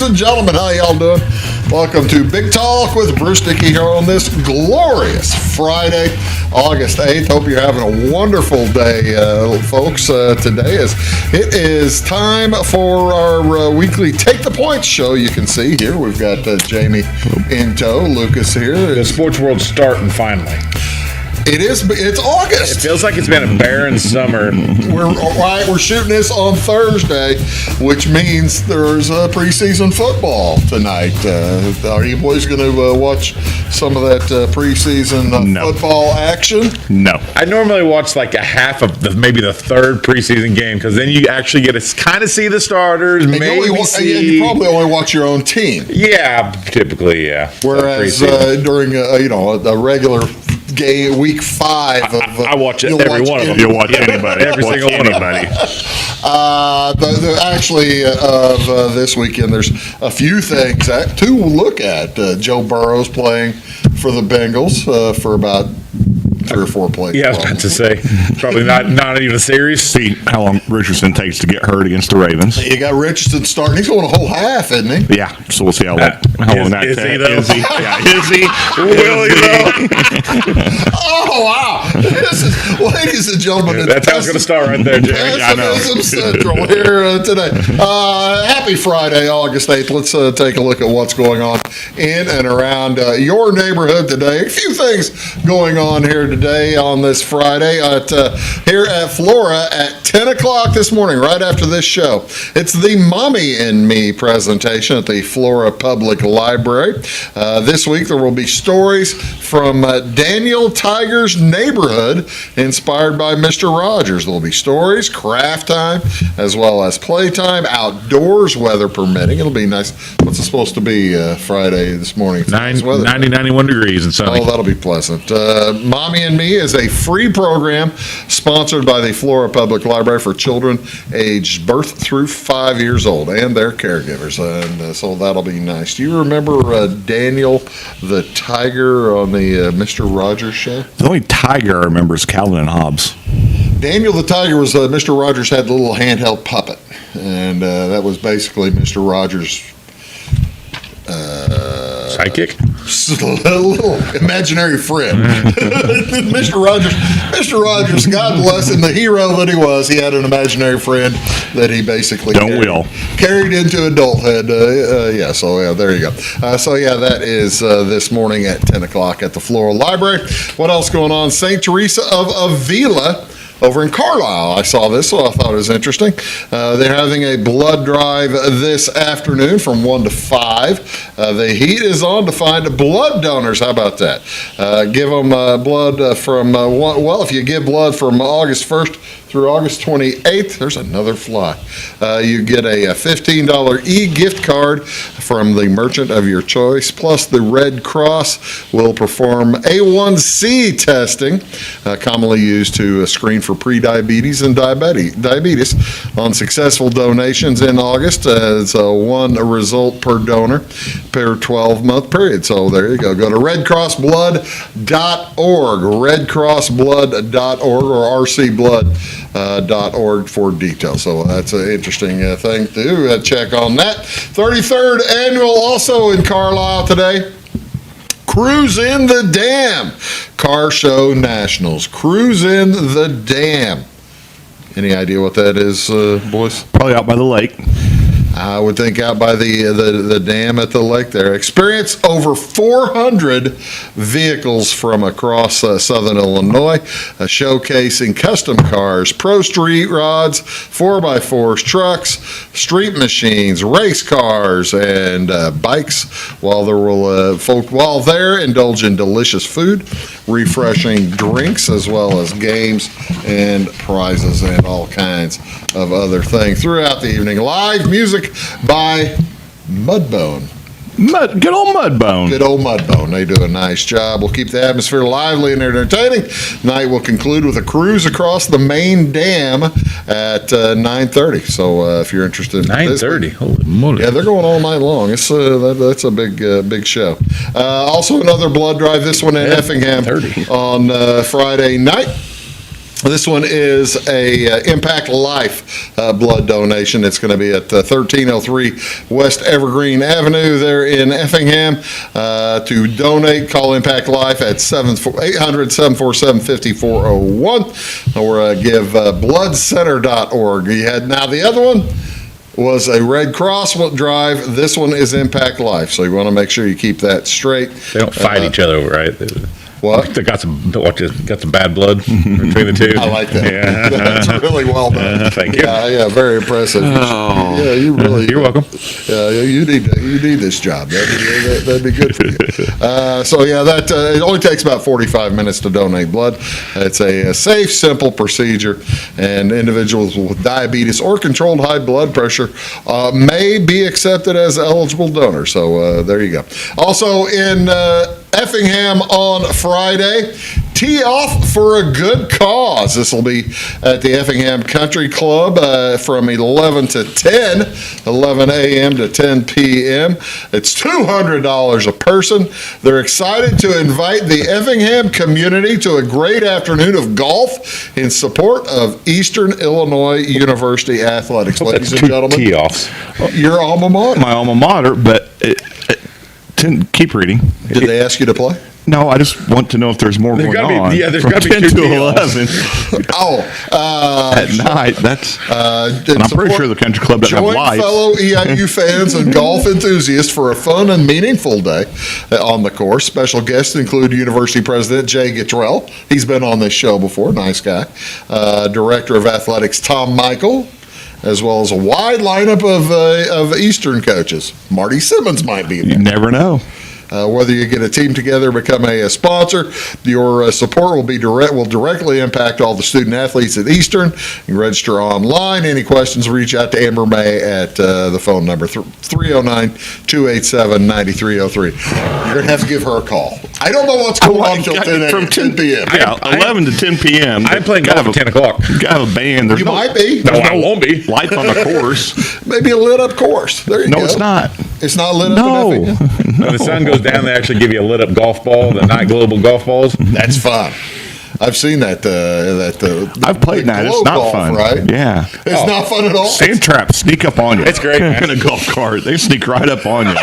and gentlemen, how y'all doing? Welcome to Big Talk with Bruce Dickey here on this glorious Friday, August 8th. Hope you're having a wonderful day, folks. Today it is time for our weekly Take the Points show. You can see here we've got Jamey in tow, Lucas here. The sports world's starting finally. It's August. It feels like it's been a barren summer. We're shooting this on Thursday, which means there's preseason football tonight. Are you boys going to watch some of that preseason football action? No. I normally watch like a half of maybe the third preseason game, because then you actually get to kind of see the starters. And you probably only watch your own team. Yeah, typically, yeah. Whereas during a regular game, week 5 of I watch it, every one of them. You'll watch anybody. Every single one of them. Actually, this weekend, there's a few things to look at. Joe Burrow's playing for the Bengals for about 3 or 4 plays. Yeah, I was about to say, probably not even a series. See how long Richardson takes to get hurt against the Ravens. You got Richardson starting. He's going a whole half, isn't he? Yeah, so we'll see how long that is takes. he, though? Is he? Yeah, is he? Will he, though? Oh, wow. Ladies and gentlemen. That's how it's going to start right there, Jerry. Pessimism Central here today. Happy Friday, August 8th. Let's take a look at what's going on in and around your neighborhood today. A few things going on here today on this Friday here at Flora at 10 o'clock this morning, right after this show. It's the Mommy and Me presentation at the Flora Public Library. This week there will be stories from Daniel Tiger's neighborhood inspired by Mr. Rogers. There will be stories, craft time, as well as playtime, outdoors, weather permitting. It'll be nice. What's it supposed to be Friday this morning? 90, 91 degrees and sunny. Oh, that'll be pleasant. Mommy and Me is a free program sponsored by the Flora Public Library for children aged birth through 5 years old and their caregivers. And so that'll be nice. Do you remember Daniel the Tiger on the Mr. Rogers show? The only tiger I remember is Calvin and Hobbes. Daniel the Tiger was Mr. Rogers had a little handheld puppet, and that was basically Mr. Rogers' Sidekick? A little imaginary friend. Mr. Rogers, God bless him, the hero that he was, he had an imaginary friend that he basically carried into adulthood. There you go. That is this morning at 10 o'clock at the Flora Library. What else going on? St. Teresa of Avila over in Carlisle. I saw this, so I thought it was interesting. They're having a blood drive this afternoon from 1 to 5. The heat is on to find blood donors. How about that? Give them blood from, if you give blood from August 1st through August 28th, there's another fly. You get a $15 e-gift card from the merchant of your choice, plus the Red Cross will perform A1C testing, commonly used to screen for prediabetes and diabetes. On successful donations in August, it's one result per donor per 12-month period. So there you go. Go to redcrossblood.org, redcrossblood.org, or rcblood.org for details. So that's an interesting thing to check on that. 33rd annual also in Carlisle today. Cruise in the Dam Car Show Nationals. Cruise in the Dam. Any idea what that is, boys? Probably out by the lake. I would think out by the dam at the lake there. Experience over 400 vehicles from across southern Illinois, showcasing custom cars, pro street rods, 4x4s, trucks, street machines, race cars, and bikes. While there, indulge in delicious food, refreshing drinks, as well as games and prizes and all kinds of other things throughout the evening. Live music by Mudbone. Good old Mudbone. Good old Mudbone. They do a nice job. We'll keep the atmosphere lively and entertaining. Night will conclude with a cruise across the main dam at 9:30. So if you're interested in 9:30. Holy moly. Yeah, they're going all night long. It's that's a big show. Also another blood drive, this one in Effingham on Friday night. This one is a Impact Life blood donation. It's going to be at 1303 West Evergreen Avenue there in Effingham. To donate, call Impact Life at 800-747-5401 or give bloodcenter.org. Now, the other one was a Red Cross drive. This one is Impact Life, so you want to make sure you keep that straight. They don't fight each other over, right? What? They got some bad blood between the two. I like that. Yeah. That's really well done. Thank you. Yeah, very impressive. Yeah, you really. You're welcome. Yeah, you need this job. That'd be good for you. So yeah, that it only takes about 45 minutes to donate blood. It's a safe, simple procedure, and individuals with diabetes or controlled high blood pressure may be accepted as eligible donors. So there you go. Also in Effingham on Friday, tee off for a good cause. This will be at the Effingham Country Club from 11 to 10, 11 a.m. to 10 p.m. It's $200 a person. They're excited to invite the Effingham community to a great afternoon of golf in support of Eastern Illinois University Athletics. Ladies and gentlemen, Tee-offs. your alma mater. My alma mater, but keep reading. Did they ask you to play? No, I just want to know if there's more There's going gotta be- on. yeah, there's From gotta be 10 two to tee-offs. 11 at night. That's. And I'm pretty sure the country club doesn't have Join lights. fellow EIU fans and golf enthusiasts for a fun and meaningful day on the course. Special guests include University President Jay Gittrell. He's been on this show before, nice guy. Director of Athletics Tom Michael, as well as a wide lineup of Eastern coaches. Marty Simmons might be You there. never know. Whether you get a team together, become a sponsor, your support will directly impact all the student athletes at Eastern. You can register online. Any questions, reach out to Amber May at the phone number 309-287-9303. You're going to have to give her a call. I don't know what's going on until 10 p.m. Yeah, 11 to 10 p.m. I'm playing golf at 10 o'clock. Got to have a band. There's You no might be. No, I won't be. lights on the course. Maybe a lit up course. There you go. No, it's not. It's not lit up No. in Effingham? When the sun goes down, they actually give you a lit up golf ball, the night global golf balls. That's fun. I've seen that. I've played the that. It's glow not golf, fun. right? Yeah. It's not fun at all. Sand traps sneak up on you. It's great, man. In a golf cart. They sneak right up on you.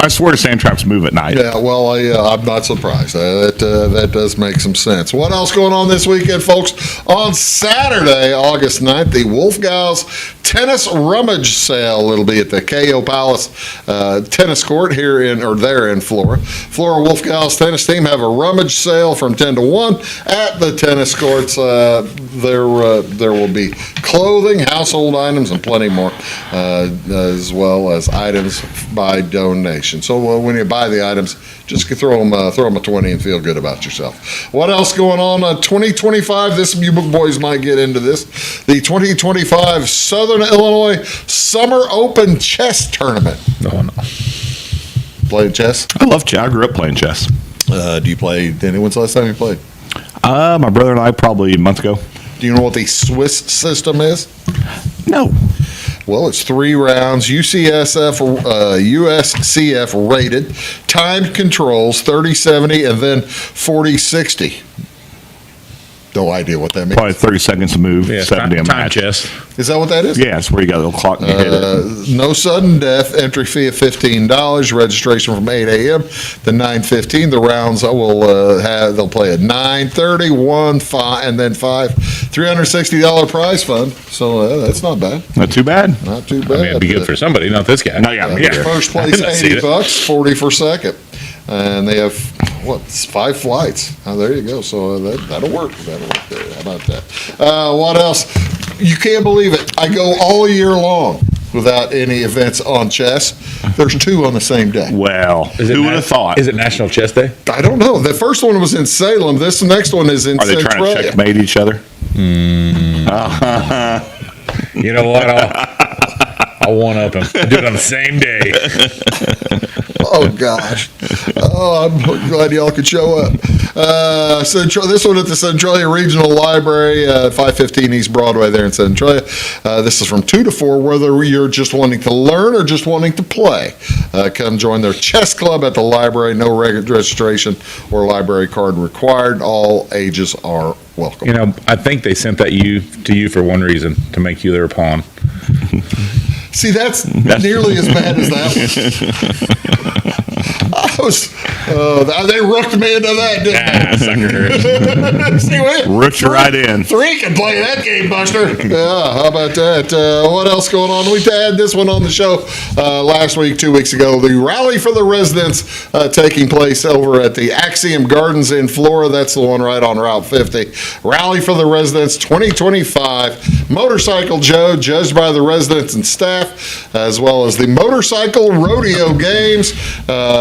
I swear sand traps move at night. Yeah, well, I'm not surprised. That does make some sense. What else going on this weekend, folks? On Saturday, August 9th, the Wolf Gals Tennis Rummage Sale. It'll be at the KO Palace Tennis Court there in Flora. Flora Wolf Gals tennis team have a rummage sale from 10 to 1 at the tennis courts. There will be clothing, household items, and plenty more, as well as items by donation. So when you buy the items, just throw them a 20 and feel good about yourself. What else going on? 2025. You boys might get into this. The 2025 Southern Illinois Summer Open Chess Tournament. No. Playing chess? I love chess. I grew up playing chess. Do you play? When's the last time you played? My brother and I probably a month ago. Do you know what the Swiss system is? No. Well, it's 3 rounds, USCF rated, timed controls, 30-70, and then 40-60. No idea what that means. Probably 30 seconds to move, Yeah, 70 a time match. chess. Is that what that is? Yeah, it's where you got a little clock and you hit it. No sudden death, entry fee of $15, registration from 8 a.m. to 9:15. The rounds they'll play at 9:30, 1, 5, and then 5. $360 prize fund, so that's not bad. Not too bad. Not too bad. I mean, it'd be good for somebody, not this guy. No, yeah, Yeah. First place, I see it. $80, 40 for second. And they have, 5 flights. There you go. So that'll work. That'll work there. How about that? What else? You can't believe it. I go all year long without any events on chess. There's 2 on the same day. Well, who would have thought? Is it National Chess Day? I don't know. The first one was in Salem. This next one is in Are they trying to Centralia. checkmate each other? You know what? I'll one up him. Do it on the same day. Oh, gosh. Oh, I'm glad y'all could show up. This one at the Centralia Regional Library, 515 East Broadway there in Centralia. This is from 2 to 4, whether you're just wanting to learn or just wanting to play. Come join their chess club at the library. No registration or library card required. All ages are welcome. I think they sent that to you for one reason, to make you their pawn. See, that's nearly as bad as that one. They rooked me into that, didn't they? See, rooked you right in. 3 can play that game, Buster. Yeah, how about that? What else going on? We had this one on the show last week, 2 weeks ago. The Rally for the Residents taking place over at the Axiom Gardens in Florida. That's the one right on Route 50. Rally for the Residents 2025. Motorcycle Joe, judged by the residents and staff, as well as the Motorcycle Rodeo Games.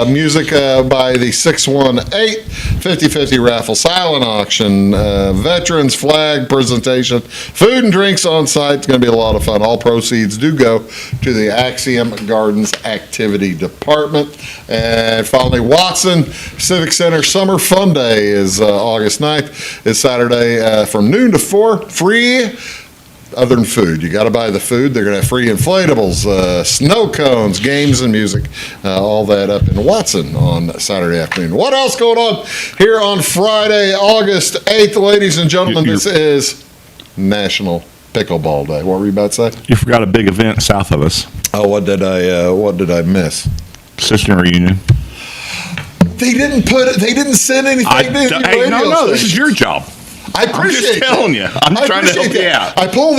Music by the 618, 50-50 raffle, silent auction, veterans flag presentation, food and drinks on site. It's going to be a lot of fun. All proceeds do go to the Axiom Gardens Activity Department. And finally, Watson Civic Center Summer Fun Day is August 9th. It's Saturday from noon to 4, free. Other than food, you got to buy the food. They're going to have free inflatables, snow cones, games, and music. All that up in Watson on Saturday afternoon. What else going on here on Friday, August 8th, ladies and gentlemen? This is National Pickleball Day. What were you about to say? You forgot a big event south of us. Oh, what did I miss? Sister reunion. They didn't send anything. No, this is your job. I appreciate I'm just telling you. I'm trying to help you out. I pull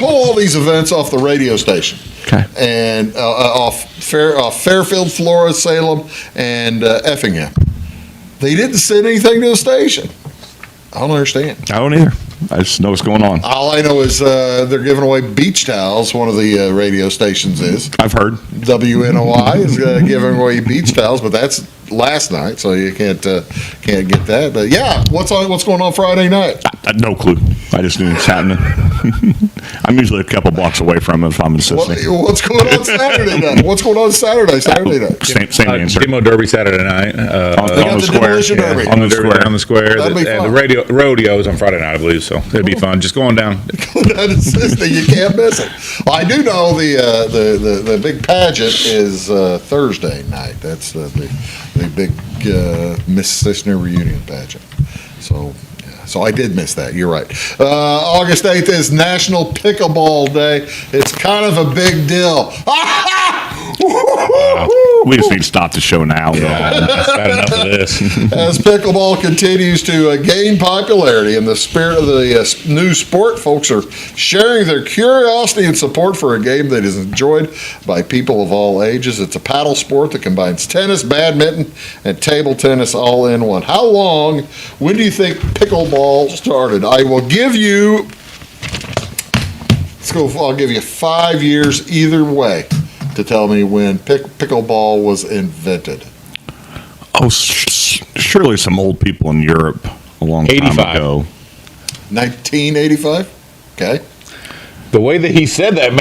all these events off the radio station. Okay. And off Fairfield, Florida, Salem, and Effingham. They didn't send anything to the station. I don't understand. I don't either. I just know what's going on. All I know is they're giving away beach towels. One of the radio stations is. I've heard. WNOI is giving away beach towels, but that's last night, so you can't get that. But yeah, what's going on Friday night? No clue. I just knew it's happening. I'm usually a couple blocks away from it if I'm insisting. What's going on Saturday night? What's going on Saturday night? Same answer. Demo Derby Saturday night. On the square. Yeah, on the square. That'd be fun. The rodeo is on Friday night, I believe, so it'd be fun. Just going down. You can't miss it. Well, I do know the big pageant is Thursday night. That's the big Miss Sisner reunion pageant. So I did miss that. You're right. August 8th is National Pickleball Day. It's kind of a big deal. We just need to stop the show now. That's bad enough of this. As pickleball continues to gain popularity in the spirit of the new sport, folks are sharing their curiosity and support for a game that is enjoyed by people of all ages. It's a paddle sport that combines tennis, badminton, and table tennis all in one. When do you think pickleball started? I will give you, I'll give you 5 years either way to tell me when pickleball was invented. Oh, surely some old people in Europe a long time 85. ago. 1985? Okay. The way that he said that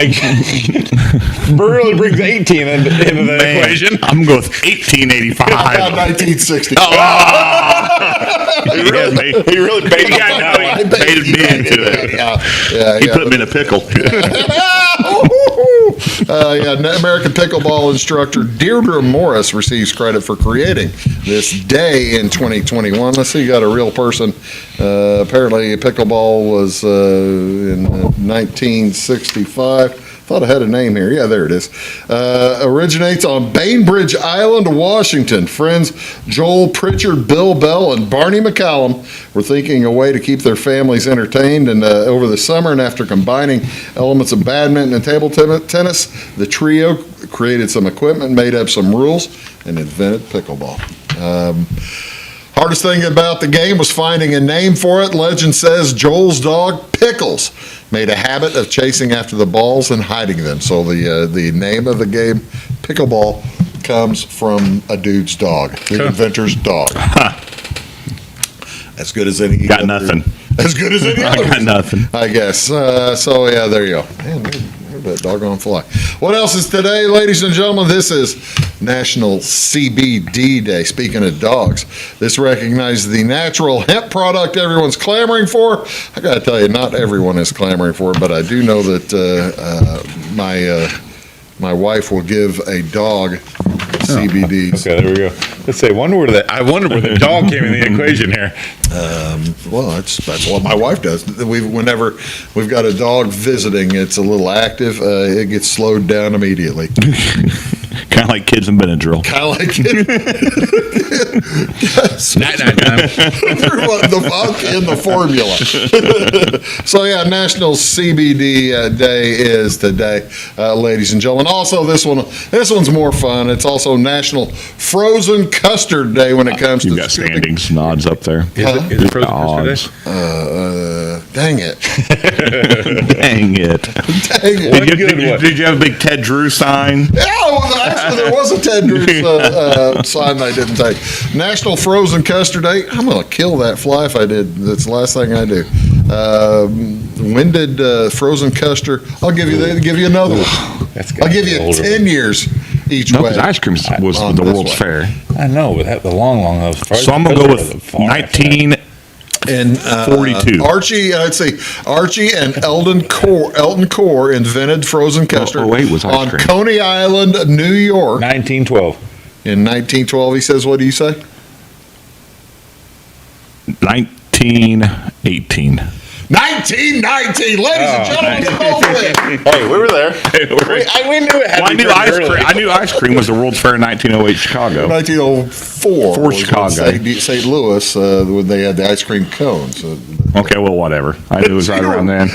really brings 18 into the equation. I'm going with 1885. About 1960. He really baited me into it. Yeah, he put me in a pickle. American pickleball instructor Deirdre Morris receives credit for creating this day in 2021. Let's see, you got a real person. Apparently, pickleball was in 1965. Thought I had a name here. Yeah, there it is. Originates on Bainbridge Island, Washington. Friends Joel Pritchard, Bill Bell, and Barney McCallum were thinking a way to keep their families entertained. And over the summer, and after combining elements of badminton and table tennis, the trio created some equipment, made up some rules, and invented pickleball. Hardest thing about the game was finding a name for it. Legend says Joel's dog, Pickles, made a habit of chasing after the balls and hiding them. So the name of the game, pickleball, comes from a dude's dog, the inventor's dog. As good as any. Got nothing. As good as any other. I got nothing. I guess. So yeah, there you go. Man, that doggone fly. What else is today, ladies and gentlemen? This is National CBD Day. Speaking of dogs, this recognizes the natural hemp product everyone's clamoring for. I got to tell you, not everyone is clamoring for it, but I do know that my wife will give a dog CBDs. Okay, there we go. Let's say, I wonder where the dog came in the equation here. Well, that's what my wife does. Whenever we've got a dog visiting, it's a little active. It gets slowed down immediately. Kind of like kids in Benadryl. Kind of like it. Night time. The vodka in the formula. So yeah, National CBD Day is today, ladies and gentlemen. Also, this one's more fun. It's also National Frozen Custard Day when it comes You've to got standings, nods up there. Is it Frozen Custard Day? Dang it. Dang it. Dang it. Did you have a big Ted Drew sign? Yeah, well, actually, there was a Ted Drews sign I didn't take. National Frozen Custard Day. I'm going to kill that fly if I did. That's the last thing I do. When did frozen custard? I'll give you another one. I'll give you 10 years each way. Because ice cream was the World's Fair. I know, but the long of So I'm going to go with 1942. Archie and Elton Core invented frozen custard was ice on cream. Coney Island, New York. 1912. In 1912, he says, what do you say? 1918. 1919, ladies and gentlemen, it's over. Hey, we were there. We knew it had to be early. I knew ice cream was the World's Fair in 1908 Chicago. 1904 For Chicago. St. Louis, when they had the ice cream cones. Okay, well, whatever. I knew it was right around then.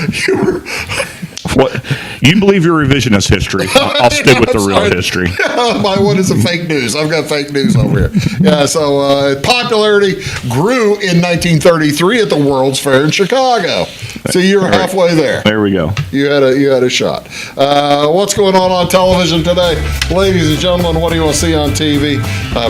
What? You believe your revisionist history. I'll stick with the real history. My one is a fake news. I've got fake news over here. Yeah, so popularity grew in 1933 at the World's Fair in Chicago. So you're halfway there. There we go. You had a shot. What's going on television today? Ladies and gentlemen, what do you want to see on TV?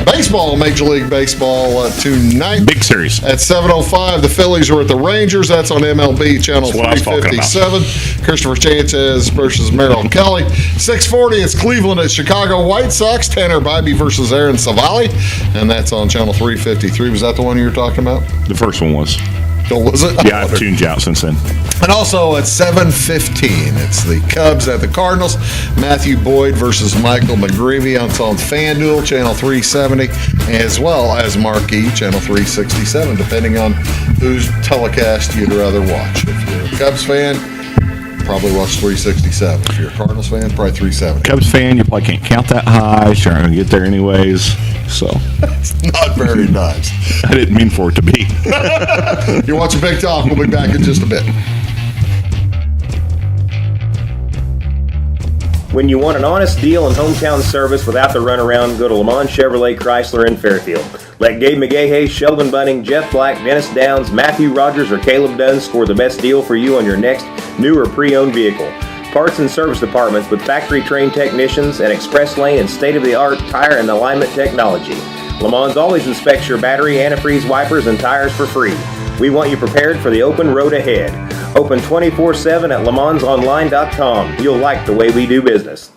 Baseball, Major League Baseball tonight. Big series. At 7:05, the Phillies are at the Rangers. That's on MLB Channel 357. Christopher Sanchez versus Merrill Kelly. 6:40, it's Cleveland at Chicago White Sox. Tanner Bybee versus Aaron Savali. And that's on Channel 353. Was that the one you were talking about? The first one was. Oh, was it? Yeah, I've tuned you out since then. And also at 7:15, it's the Cubs at the Cardinals. Matthew Boyd versus Michael McGreevy on FanDuel, Channel 370, as well as Marquee, Channel 367, depending on whose telecast you'd rather watch. If you're a Cubs fan, probably watch 367. If you're a Cardinals fan, probably 370. Cubs fan, you probably can't count that high. So you're not going to get there anyways. So it's not very nice. I didn't mean for it to be. You're watching Big Talk. We'll be back in just a bit. When you want an honest deal and hometown service without the runaround, go to Lamont Chevrolet Chrysler in Fairfield. Let Gabe McGahey, Sheldon Bunning, Jeff Black, Dennis Downs, Matthew Rogers, or Caleb Dunn score the best deal for you on your next new or pre-owned vehicle. Parts and service departments with factory-trained technicians and express lane and state-of-the-art tire and alignment technology. Lamont always inspects your battery, antifreeze, wipers, and tires for free. We want you prepared for the open road ahead. Open 24/7 at LeMansOnline.com. You'll like the way we do business.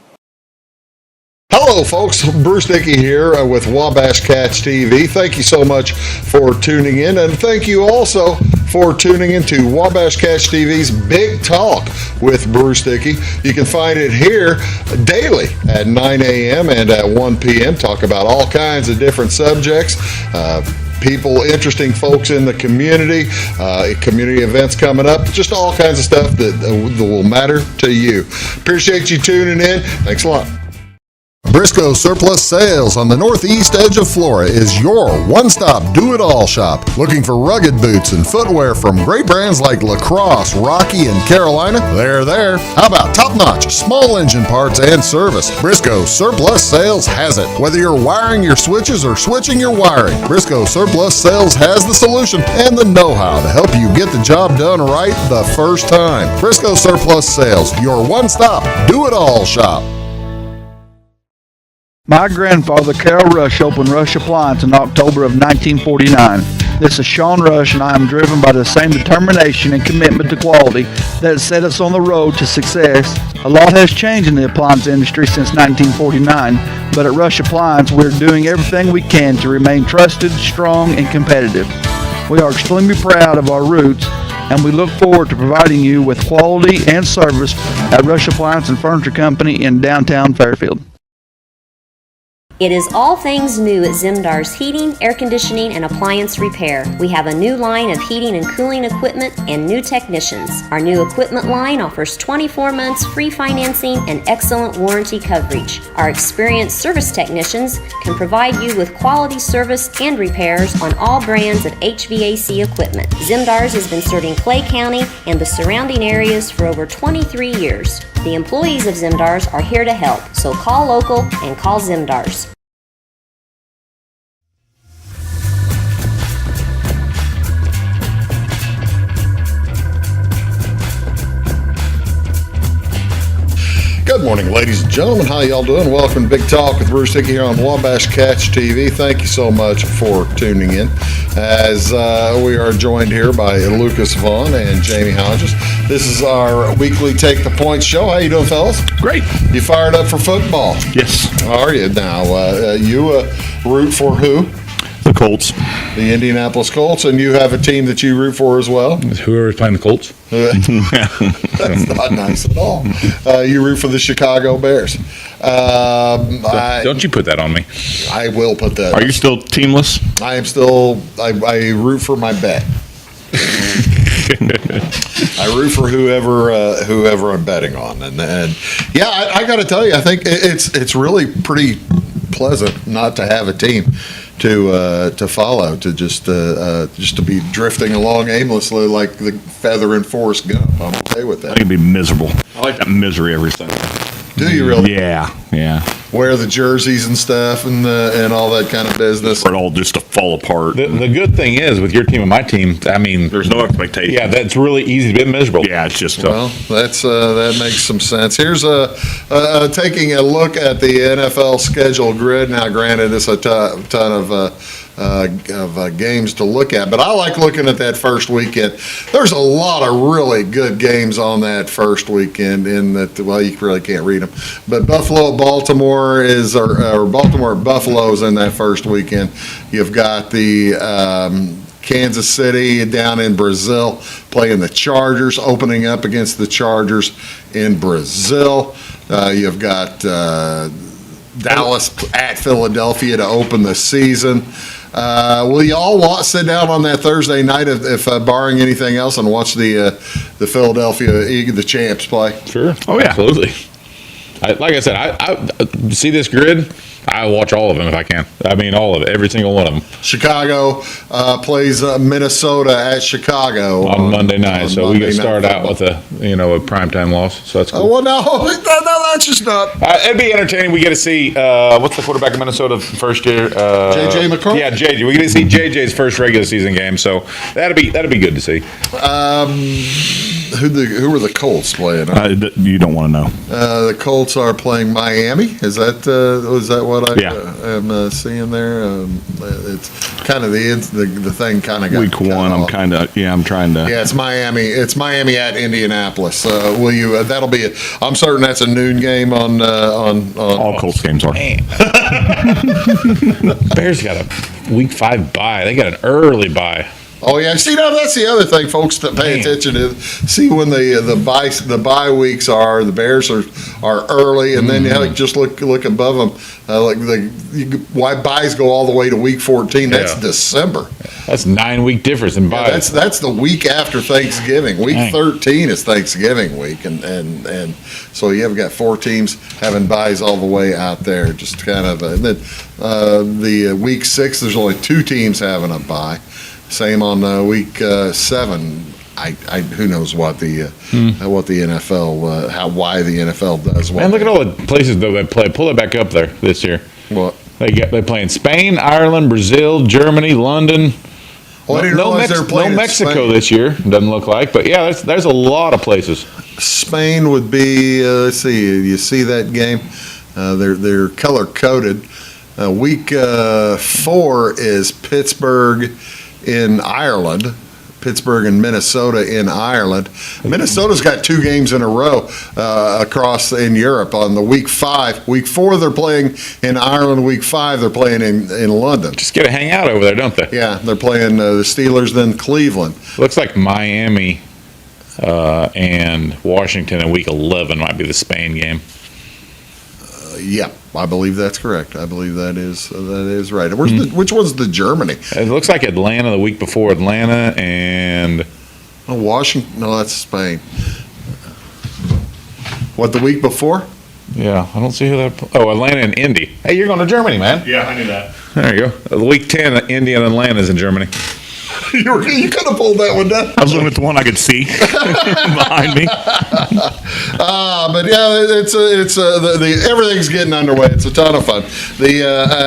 Hello, folks. Bruce Dickey here with Wabash Cats TV. Thank you so much for tuning in, and thank you also for tuning into Wabash Cats TV's Big Talk with Bruce Dickey. You can find it here daily at 9 a.m. and at 1 p.m. Talk about all kinds of different subjects. People, interesting folks in the community, community events coming up, just all kinds of stuff that will matter to you. Appreciate you tuning in. Thanks a lot. Briscoe Surplus Sales on the northeast edge of Flora is your one-stop do-it-all shop. Looking for rugged boots and footwear from great brands like Lacrosse, Rocky, and Carolina? They're there. How about top-notch small engine parts and service? Briscoe Surplus Sales has it. Whether you're wiring your switches or switching your wiring, Briscoe Surplus Sales has the solution and the know-how to help you get the job done right the first time. Briscoe Surplus Sales, your one-stop do-it-all shop. My grandfather, Carol Rush, opened Rush Appliance in October of 1949. This is Sean Rush, and I am driven by the same determination and commitment to quality that set us on the road to success. A lot has changed in the appliance industry since 1949, but at Rush Appliance, we're doing everything we can to remain trusted, strong, and competitive. We are extremely proud of our roots, and we look forward to providing you with quality and service at Rush Appliance and Furniture Company in downtown Fairfield. It is all things new at Zimdar's Heating, Air Conditioning, and Appliance Repair. We have a new line of heating and cooling equipment and new technicians. Our new equipment line offers 24 months free financing and excellent warranty coverage. Our experienced service technicians can provide you with quality service and repairs on all brands of HVAC equipment. Zimdar's has been serving Clay County and the surrounding areas for over 23 years. The employees of Zimdar's are here to help, so call local and call Zimdar's. Good morning, ladies and gentlemen. How y'all doing? Welcome to Big Talk with Bruce Dickey here on Wabash Catch TV. Thank you so much for tuning in as we are joined here by Lucas Vaughan and Jamey Hodges. This is our weekly Take the Points show. How you doing, fellas? Great. You fired up for football? Yes. Are you now? You root for who? The Colts. The Indianapolis Colts, and you have a team that you root for as well? Whoever's playing the Colts. That's not nice at all. You root for the Chicago Bears. Don't you put that on me. I will put that. Are you still teamless? I am still. I root for my bet. I root for whoever I'm betting on, and yeah, I got to tell you, I think it's really pretty pleasant not to have a team to follow, to just to be drifting along aimlessly like the feather in Forrest Gump. I'm okay with I that. think it'd be miserable. I like that misery every Sunday. Do you really? Yeah. Wear the jerseys and stuff and all that kind of business. For it all just to fall apart. The good thing is with your team and my team, I mean, There's no expectation. yeah, that's really easy to be miserable. Yeah, it's just Well, that makes some sense. Here's taking a look at the NFL schedule grid. Now, granted, it's a ton of games to look at, but I like looking at that first weekend. There's a lot of really good games on that first weekend. In that, well, you really can't read them, but Baltimore Buffalo's in that first weekend. You've got the Kansas City down in Brazil playing the Chargers, opening up against the Chargers in Brazil. You've got Dallas at Philadelphia to open the season. Will you all sit down on that Thursday night, if barring anything else, and watch the Philadelphia the champs play? Sure. Oh, yeah. Absolutely. Like I said, I see this grid. I watch all of them if I can. I mean, all of it, every single one of them. Chicago plays Minnesota at Chicago On Monday night, so we Monday can start Night out with a primetime loss. So that's cool. well, no, that's just not. It'd be entertaining. We get to see what's the quarterback of Minnesota first year? J.J. McCarthy? Yeah, JJ. We get to see JJ's first regular season game, so that'd be good to see. Who are the Colts playing? you don't want to know. The Colts are playing Miami. Is that what I am seeing there? It's kind of the thing kind of got Week one, I'm trying to. Yeah, it's Miami. It's Miami at Indianapolis. Will you? That'll be. I'm certain that's a noon game on. All Colts games are. Bears got a Week 5 bye. They got an early bye. Oh yeah, see now that's the other thing, folks, to pay attention to. See when the bye weeks are. The Bears are early, and then you just look above them. Why buys go all the way to week 14? That's December. That's 9-week difference in buys. That's the week after Thanksgiving. Week 13 is Thanksgiving week, and so you have got 4 teams having buys all the way out there. Just kind of, and then the week 6, there's only 2 teams having a bye. Same on week 7. Who knows what the NFL why the NFL does. Man, look at all the places though they play. Pull it back up there this year. What they play in Spain, Ireland, Brazil, Germany, London. Well, I didn't realize they were playing in Mexico Spain. This year doesn't look like, but yeah, there's a lot of places. Spain would be. Let's see. You see that game? They're color coded. Week 4 is Pittsburgh in Ireland. Pittsburgh and Minnesota in Ireland. Minnesota's got 2 games in a row across in Europe on the week 5. Week 4 they're playing in Ireland. Week 5 they're playing in London. Just get to hang out over there, don't they? Yeah, they're playing the Steelers, then Cleveland. Looks like Miami and Washington in week 11 might be the Spain game. Yeah. I believe that's correct. I believe that is right. Which one's the Germany? It looks like Atlanta the week before. Atlanta and Washington. No, that's Spain. What, the week before? yeah, I don't see who that. Oh, Atlanta and Indy. Hey, you're going to Germany, man. Yeah, I knew that. There you go. Week 10, Indy and Atlanta is in Germany. You could have pulled that one down. I was looking at the one I could see behind me. But yeah, everything's getting underway. It's a ton of fun. The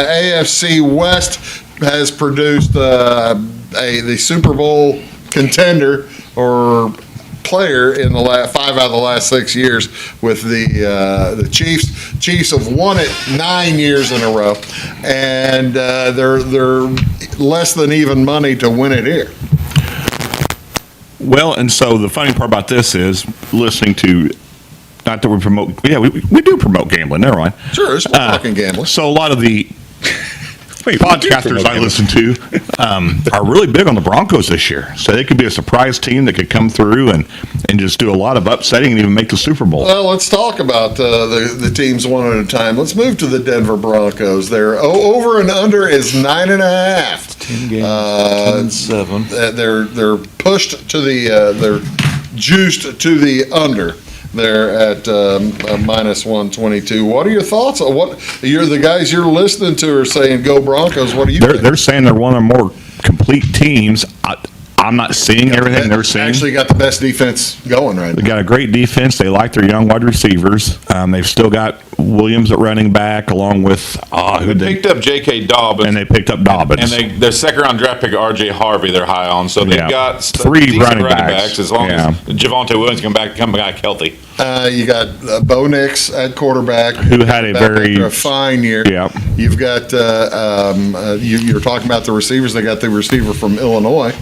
AFC West has produced the Super Bowl contender or player in the last 5 out of the last 6 years with the Chiefs. Chiefs have won it 9 years in a row, and they're less than even money to win it here. Well, and so the funny part about this is listening to, not that we promote, yeah, we do promote gambling, never mind. Sure, it's fucking gambling. So a lot of the podcasters I listen to are really big on the Broncos this year. So they could be a surprise team that could come through and just do a lot of upsetting and even make the Super Bowl. Well, let's talk about the teams one at a time. Let's move to the Denver Broncos. Their over and under is 9.5. 10 games, 7. They're pushed to they're juiced to the under. They're at minus 122. What are your thoughts on what the guys you're listening to are saying? Go Broncos. What do you think? They're saying they're one of the more complete teams. I'm not seeing everything they're seeing. Actually got the best defense going right They now. got a great defense. They like their young wide receivers. They've still got Williams at running back, along with They picked up J.K. Dobbins. and they picked up Dobbins. And their second-round draft pick, R.J. Harvey, they're high on. So they've Yeah. got 3 decent running backs. as long Yeah. as Javonte Williams come back healthy. You got Bo Nix at quarterback, Who had a back very- after a fine year. Yep. You've got you're talking about the receivers. They got the receiver from Illinois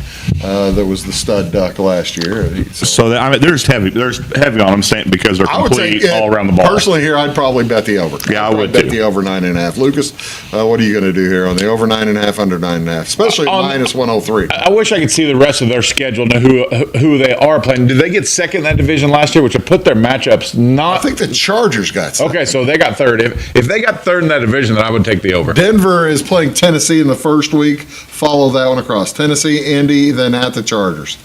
that was the stud duck last year. So they're just heavy. They're heavy on them, saying because they're I would complete say all around the ball. Personally, here I'd probably bet the over. Yeah, I I'd would bet too. the over 9.5. Lucas, what are you going to do here on the over 9.5, under 9.5, especially minus 103? I wish I could see the rest of their schedule, know who they are playing. Did they get second in that division last year, which would put their matchups not... I think the Chargers got some. Okay, so they got third. If they got third in that division, then I would take the over. Denver is playing Tennessee in the first week. Follow that one across. Tennessee, Indy, then at the Chargers.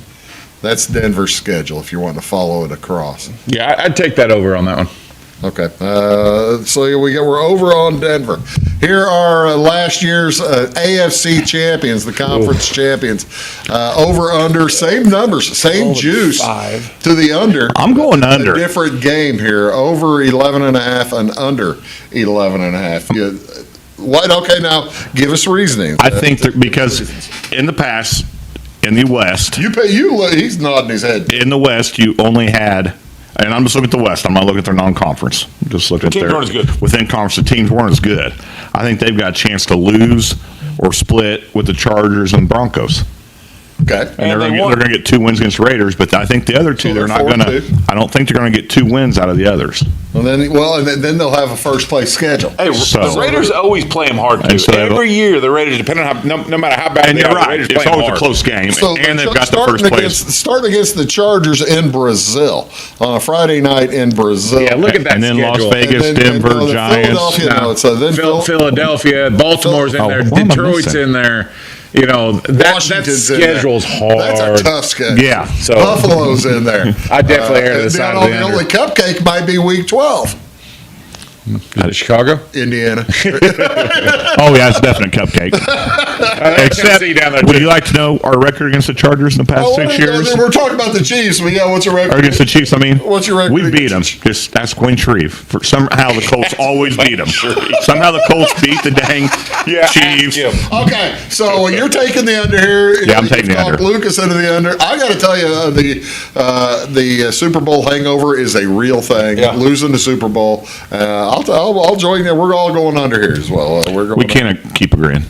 That's Denver's schedule if you want to follow it across. Yeah, I'd take that over on that one. Okay, so we're over on Denver. Here are last year's AFC champions, the conference champions. Over under, same numbers, same juice 5. to the under. I'm going under. A different game here. Over 11.5 and under 11.5. What? Okay, now give us reasoning. I think that because in the past, in the West, He's nodding his head. in the West, you only had. And I'm just looking at the West. I'm not looking at their non-conference. I'm just looking at teams their weren't as good. within conference. The teams weren't as good. I think they've got a chance to lose or split with the Chargers and Broncos. Okay. And they're they going won. to get 2 wins against the Raiders, but I think the other two, So they're they're not going 4-2. to. I don't think they're going to get 2 wins out of the others. And then they'll have a first place schedule. Hey, So- the Raiders always play them hard, too. And so they- Every year, the Raiders, depending on no matter how bad And they you're are, the right. Raiders It's play them always a hard. close game, and they've got the first place. Starting against the Chargers in Brazil on a Friday night in Brazil. Yeah, look at that And then schedule. Las Vegas, And then, Denver, the Giants. Philadelphia, no, so then Philadelphia, Baltimore's in Oh, there, what am I Detroit's missing? in there. You know, that Washington's in there. schedule's hard. That's a tough schedule. Yeah. So Buffalo's in there. I definitely err to the side of the The under. only cupcake might be week 12. Chicago? Indiana. Oh yeah, it's a definite cupcake. Except, Tennessee down there, would too. you like to know our record against the Chargers in the past 6 years? We're talking about the Chiefs, but yeah, what's your record? Or against the Chiefs, I mean. What's your record We beat them. against Just ask Wayne Shreve. Somehow the Colts always beat them. Somehow the Colts beat the dang Chiefs. Okay, so you're taking the under here. Yeah, I'm taking the Talk under. Lucas into the under. I got to tell you, the Super Bowl hangover is a real thing. Yeah. Losing the Super Bowl, I'll join you. We're all going under here as well. We're going We can't keep agreeing.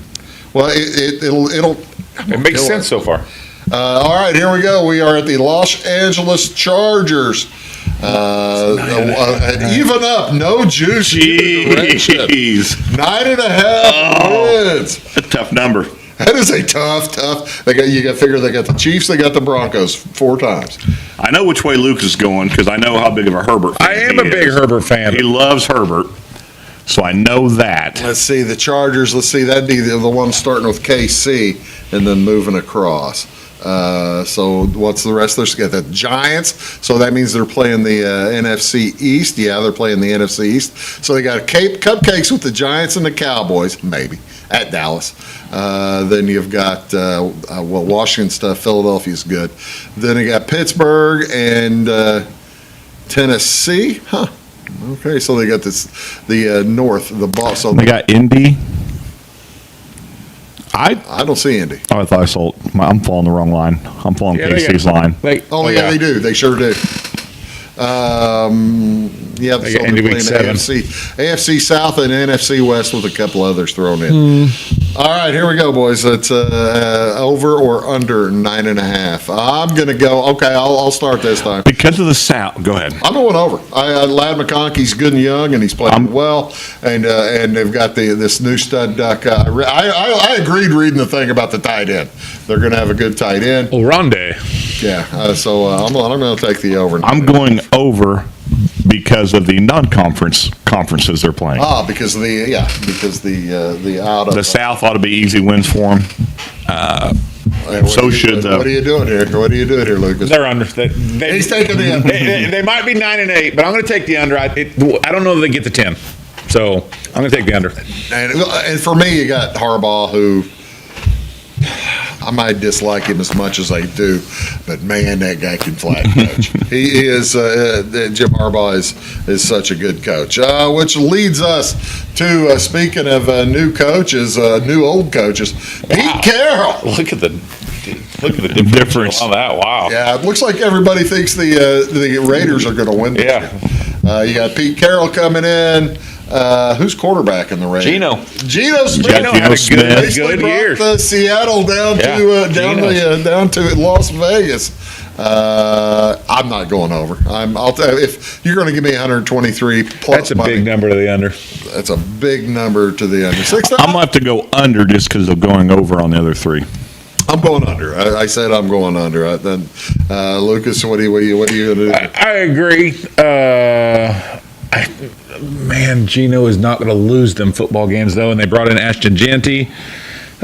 Well, it'll. It makes sense so far. All right, here we go. We are at the Los Angeles Chargers. Even up, no juice. either direction. Jeez. 9.5 wins. A tough number. That is a tough. You got to figure they got the Chiefs, they got the Broncos 4 times. I know which way Luke is going because I know how big of a Herbert fan I am he a big is. Herbert fan. He loves Herbert. So I know that. Let's see, the Chargers, that'd be the one starting with KC and then moving across. So what's the rest? There's got the Giants, so that means they're playing the NFC East. Yeah, they're playing the NFC East. So they got cupcakes with the Giants and the Cowboys, maybe, at Dallas. Then you've got, Washington stuff. Philadelphia's good. Then you got Pittsburgh and Tennessee. Huh. Okay, so they got the North, the boss. So They got Indy. I don't see Indy. Oh, I thought I sold. I'm following the wrong line. I'm following KC's line. Yeah, they do. They sure do. Yeah, They so got they're Indy week playing 7. AFC South and NFC West with a couple others thrown in. All right, here we go, boys. It's over or under 9.5. I'm going to go. Okay, I'll start this time. Because of the South. Go ahead. I'm going over. Lad McConkey's good and young, and he's playing well. And they've got this new stud duck. I agreed reading the thing about the tight end. They're going to have a good tight end. Ronde. Yeah. So I'm going to take the over. I'm going over because of the conferences they're playing. Because the out of The South ought to be easy wins for them. So should the. What are you doing here? What are you doing here, Lucas? They're under. He's taking the under. They might be 9-8, but I'm going to take the under. I don't know if they get the 10, so I'm going to take the under. And for me, you got Harbaugh, who I might dislike him as much as I do, but man, that guy can flat coach. He is. Jim Harbaugh is such a good coach. Which leads us to speaking of new coaches, new old coaches. Pete Carroll. Look at the difference on that. Wow. Yeah, it looks like everybody thinks the Raiders are going to win this year. You got Pete Carroll coming in. Who's quarterback in the Raiders? Geno Smith. had a Basically good brought year. Seattle down to Las Vegas. I'm not going over. I'll tell you, if you're going to give me 123 plus, That's a money, big number to the under. That's a big number to the under. I'm going to have to go under just because of going over on the other three. I'm going under. I said I'm going under. Then, Lucas, what are you going to do? I agree. Man, Geno is not going to lose them football games, though, and they brought in Ashton Jeanty.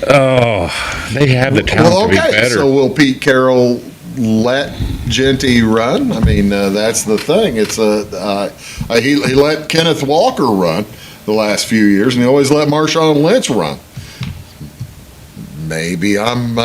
Oh, they have the talent to be better. So will Pete Carroll let Jeanty run? I mean, that's the thing. It's he let Kenneth Walker run the last few years, and he always let Marshawn Lynch run. Maybe I'm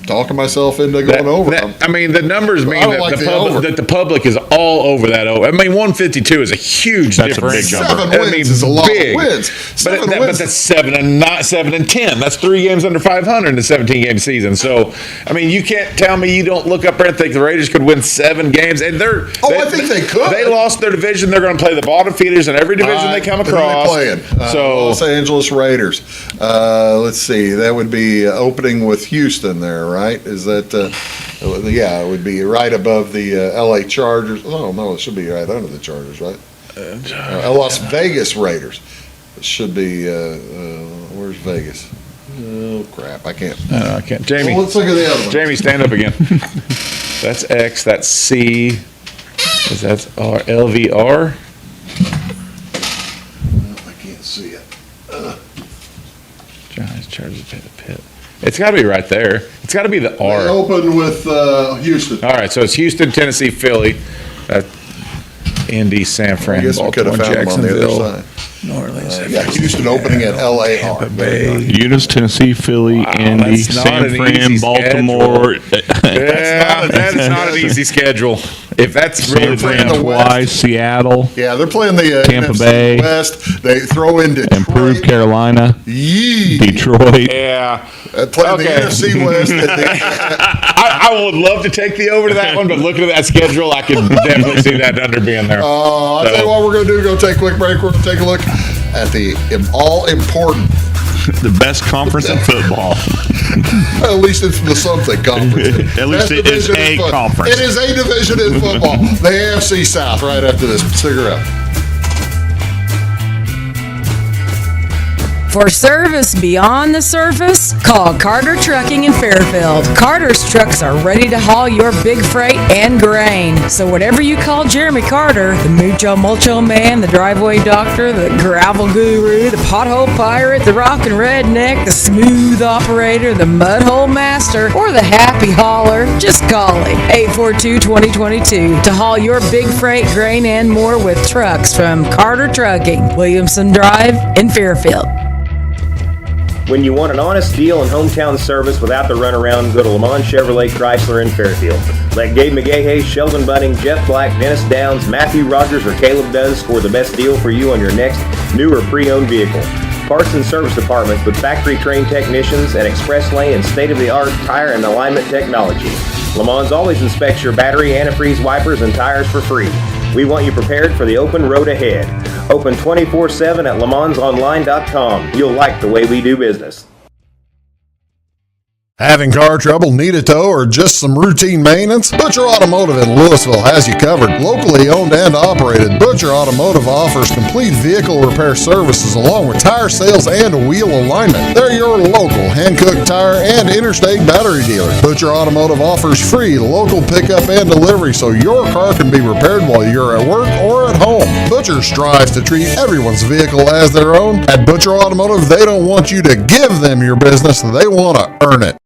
talking myself into going over. I mean, the numbers mean that the public is all over that. I mean, 152 is a huge That's difference. a big number. 7 wins is a lot of wins. But that's 7 and not 7 and 10. That's 3 games under 500 in a 17-game season. So, I mean, you can't tell me you don't look up there and think the Raiders could win 7 games. And I think they could. They lost their division. They're going to play the bottom feeders in every division they come across. Playing. Los Angeles Raiders. Let's see. That would be opening with Houston there, right? Is that? It would be right above the L.A. Chargers. Oh no, it should be right under the Chargers, right? Las Vegas Raiders. It should be. Where's Vegas? Oh crap! I can't. I can't. Jamey. Well, let's look at the other one. Jamey, stand up again. That's X. That's C. That's R. LVR. I can't see it. Giants, Chargers, Pitt. It's got to be right there. It's got to be the R. They open with Houston. All right, so it's Houston, Tennessee, Philly, Indy, San Fran, I guess we could Baltimore, have found them on the other Jacksonville, side. New Orleans. Houston opening at LAR. Tampa Bay. Eunice, Tennessee, Philly, Indy, that's not San an Fran, easy Baltimore. Yeah, that is not an easy schedule. If that's really San Fran playing the twice, Seattle, Yeah, they're playing the Tampa NFC Bay. West. They throw in Detroit. improved Carolina, Yee. Detroit. Yeah. Playing the NFC West. I would love to take the over to that one, but looking at that schedule, I could definitely see that under being there. I'll tell you what we're going to do. We're going to take a quick break. We're going to take a look at the all-important, The best conference in football. at least it's the something conference. At least Best it is division in a conference. It is a division in football. The AFC South right after this. Stick around. For service beyond the surface, call Carter Trucking in Fairfield. Carter's trucks are ready to haul your big freight and grain. So whatever you call Jeremy Carter, the Mucho Mulcho Man, the driveway doctor, the gravel guru, the pothole pirate, the rockin' redneck, the smooth operator, the mudhole master, or the happy hauler, just call him. 842-2022 to haul your big freight, grain, and more with trucks from Carter Trucking, Williamson Drive in Fairfield. When you want an honest deal and hometown service without the runaround, go to Lamont Chevrolet Chrysler in Fairfield. Let Gabe McGahey, Sheldon Bunning, Jeff Black, Dennis Downs, Matthew Rogers, or Caleb Dunn score the best deal for you on your next new or pre-owned vehicle. Parts and service departments with factory-trained technicians and express lane and state-of-the-art tire and alignment technology. Lamont's always inspects your battery, antifreeze, wipers, and tires for free. We want you prepared for the open road ahead. Open 24/7 at LaMonsOnline.com. You'll like the way we do business. Having car trouble, need a tow, or just some routine maintenance? Butcher Automotive in Louisville has you covered. Locally owned and operated, Butcher Automotive offers complete vehicle repair services along with tire sales and wheel alignment. They're your local hand-cooked tire and interstate battery dealer. Butcher Automotive offers free local pickup and delivery so your car can be repaired while you're at work or at home. Butcher strives to treat everyone's vehicle as their own. At Butcher Automotive, they don't want you to give them your business, they want to earn it.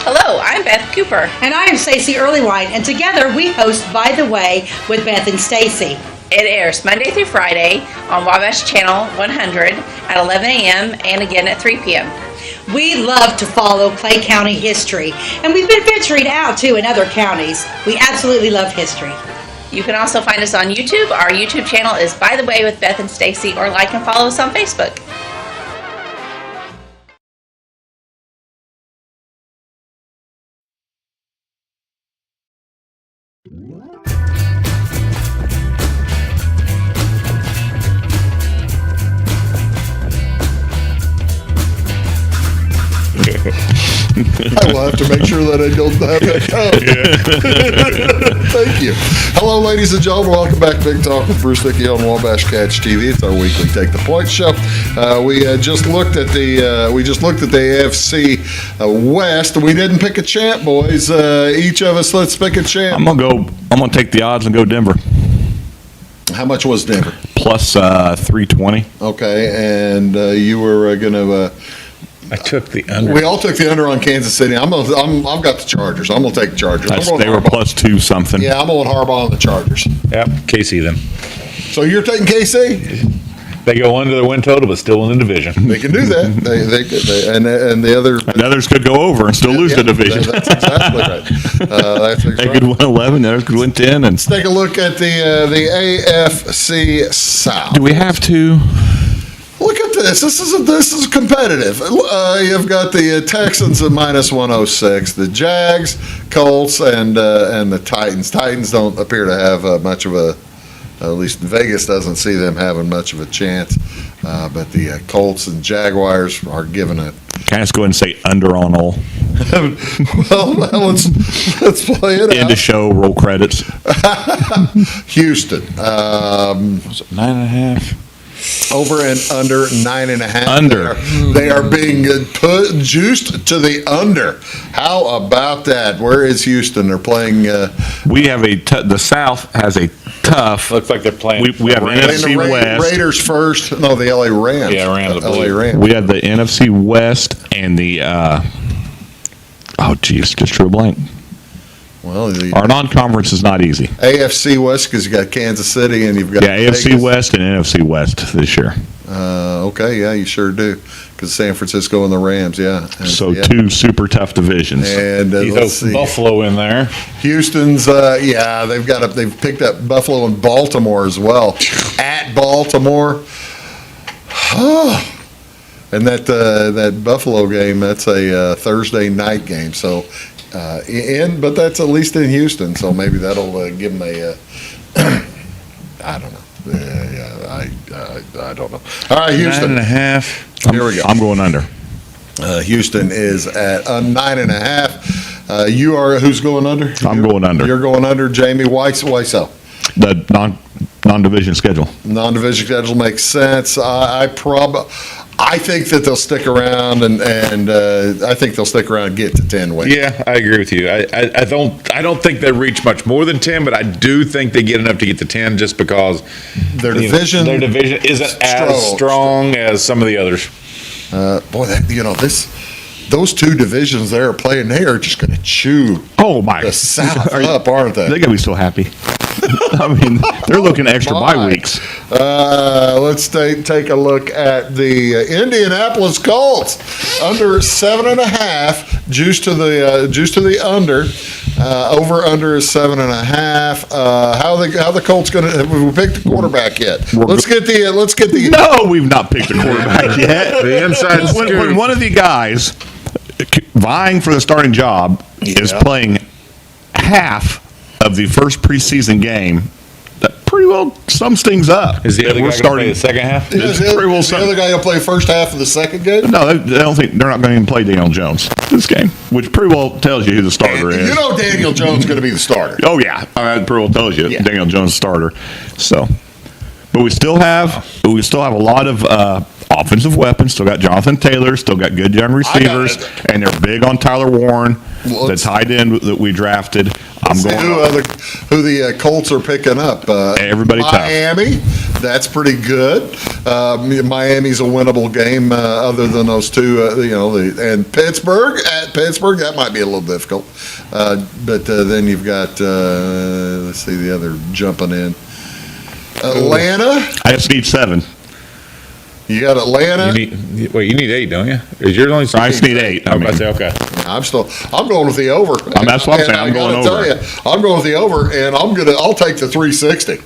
Hello, I'm Beth Cooper. And I am Stacey Earlywine, and together we host By the Way with Beth and Stacey. It airs Monday through Friday on Wabash Channel 100 at 11 a.m. and again at 3 p.m. We love to follow Clay County history, and we've been venturing out too in other counties. We absolutely love history. You can also find us on YouTube. Our YouTube channel is By the Way with Beth and Stacey, or like and follow us on Facebook. I will have to make sure that I don't have that code. Thank you. Hello, ladies and gentlemen. Welcome back to Big Talk with Bruce Dickey on Wabash Catch TV. It's our weekly Take the Point show. We just looked at the AFC West. We didn't pick a champ, boys. Each of us, let's pick a champ. I'm gonna take the odds and go Denver. How much was Denver? Plus 320. Okay, and you were gonna. I took the under. We all took the under on Kansas City. I've got the Chargers. I'm gonna take the Chargers. They were plus 2 something. Yeah, I'm going Harbaugh on the Chargers. Yep, KC then. So you're taking KC? They go under the win total, but still in the division. They can do that. And the other. And others could go over and still lose the division. That's exactly right. They could win 11. Others could win 10. And let's take a look at the AFC South. Do we have to? Look at this. This is competitive. You've got the Texans at minus 106, the Jags, Colts, and the Titans. Titans don't appear to have much of a. At least Vegas doesn't see them having much of a chance. But the Colts and Jaguars are given it. Can I just go ahead and say under on all? Well, let's play it End out. of show. Roll credits. Houston. Was it 9.5? Over and under 9.5. Under. They are being juiced to the under. How about that? Where is Houston? They're playing. We have the South has a tough. Looks like they're playing. We have NFC West. Raiders first. No, the LA Rams. Yeah, Rams. LA Rams. We have the NFC West and the. Just drew a blank. Well, Our non-conference is not easy. AFC West because you got Kansas City and you've got AFC Vegas. West and NFC West this year. Okay, yeah, you sure do. Because San Francisco and the Rams, yeah. And, So 2 super tough divisions. And You let's throw see. Buffalo in there. Houston's, they've picked up Buffalo and Baltimore as well. At Baltimore. And that Buffalo game, that's a Thursday night game. So, but that's at least in Houston. So maybe that'll give them a, I don't know. I don't know. All right, Houston. 9.5. Here we go. I'm going under. Houston is at 9.5. You are who's going under? I'm going under. You're going under, Jamie. Why so? The Non-division schedule. Non-division schedule makes sense. I think that they'll stick around, and I think they'll stick around and get to 10 wins. Yeah, I agree with you. I don't think they reach much more than 10, but I do think they get enough to get to 10 just because Their division isn't as strong as some of the others. Those two divisions they are playing, they are just going to chew the South up, aren't they? They're going to be so happy. I mean, they're looking at extra bye weeks. Let's take a look at the Indianapolis Colts under 7.5. Juice to the under. Over under is 7.5. How the Colts going to? Have we picked the quarterback yet? Let's get the. No, we've not picked a quarterback yet. The inside scoop. When one of the guys vying for the starting job is playing half of the first preseason game, that pretty well sums things up. Is the other guy going to play the second half? Is the other guy going to play first half of the second game? No, they don't think they're not going to even play Daniel Jones this game, which pretty well tells you who the starter is. You know Daniel Jones is going to be the starter. Oh yeah, that pretty well tells you Daniel Jones is starter. So, but we still have a lot of offensive weapons. Still got Jonathan Taylor. Still got good young receivers, and they're big on Tyler Warren, the tight end that we drafted. I'm going who the Colts are picking up. Everybody Miami, that's pretty good. Miami's a winnable game other than those two. And Pittsburgh, at Pittsburgh, that might be a little difficult. But then you've got, let's see, the other jumping in. Atlanta. I just need 7. You got Atlanta. You need 8, don't you? Is yours only 6? I just need 8. I say okay. I'm going with the over. That's what I'm saying. I'm going over. I'm going with the over, and I'll take the 360.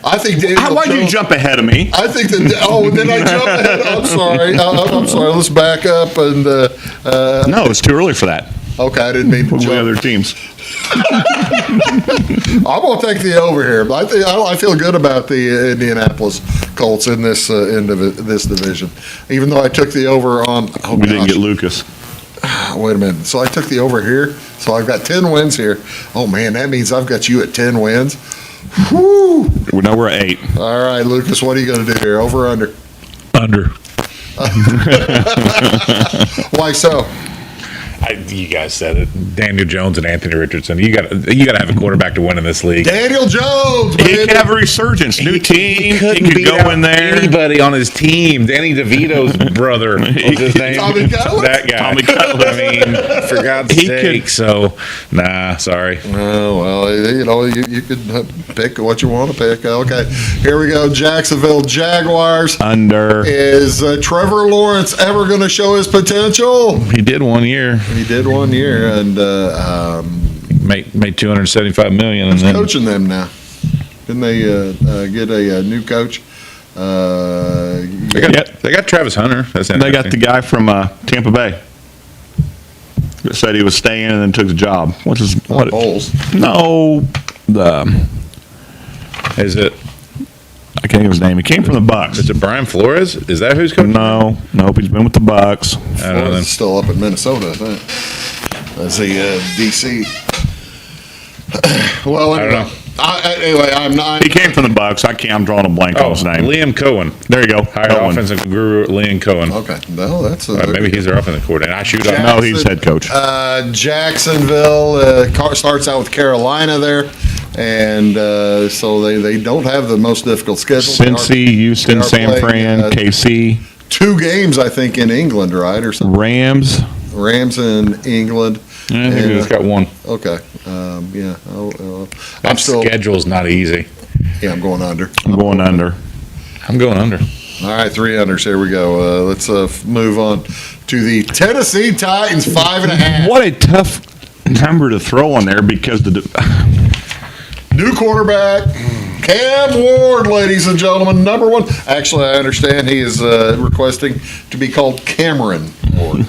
I think Daniel Why'd you jump ahead of me? I think that. Oh, did I jump ahead? I'm sorry. I'm sorry. Let's back up and. No, it's too early for that. Okay, I didn't mean to With jump. the other teams. I'm going to take the over here. I feel good about the Indianapolis Colts in this this division, even though I took the over on. We didn't get Lucas. Wait a minute. So I took the over here. So I've got 10 wins here. Oh man, that means I've got you at 10 wins. Whoo! Now we're at 8. All right, Lucas, what are you going to do here? Over or under? Under. Why so? You guys said it. Daniel Jones and Anthony Richardson. You got to have a quarterback to win in this league. Daniel Jones. He could have a resurgence. New team. He could go in there. Anybody on his team. Danny DeVito's brother. What's his name? Tommy Cutler? That guy. Tommy Cutler. I mean, for God's sake. So, sorry. Oh, well, you could pick what you want to pick. Okay, here we go. Jacksonville Jaguars. Under. Is Trevor Lawrence ever going to show his potential? He did 1 year. He did 1 year, and made $275 million. Who's coaching them now? Didn't they get a new coach? They got Travis Hunter. They got the guy from Tampa Bay. That said he was staying and then took the job. Bowles? No, Is it? I can't think of his name. He came from the Bucks. Is it Brian Flores? Is that who's coaching? Nope. He's been with the Bucks. I don't know. He's still up in Minnesota, I think. That's the DC. Well, I don't know. Anyway, I'm not. He came from the Bucks. I'm drawing a blank on his name. Liam Cohen. There you go. Hired offensive guru Liam Cohen. Okay, well, that's maybe he's their offensive coordinator. I shoot up. No, he's head coach. Jacksonville starts out with Carolina there. And so they don't have the most difficult schedule. Cincy, Houston, San Fran, KC. 2 games, I think, in England, right? Or something. Rams in England. I think he's got 1. Okay. Yeah. That schedule's not easy. Yeah, I'm going under. I'm going under. All right, 3 unders. Here we go. Let's move on to the Tennessee Titans, 5.5. What a tough number to throw on there because new quarterback, Cam Ward, ladies and gentlemen, number 1. Actually, I understand he is requesting to be called Cameron Ward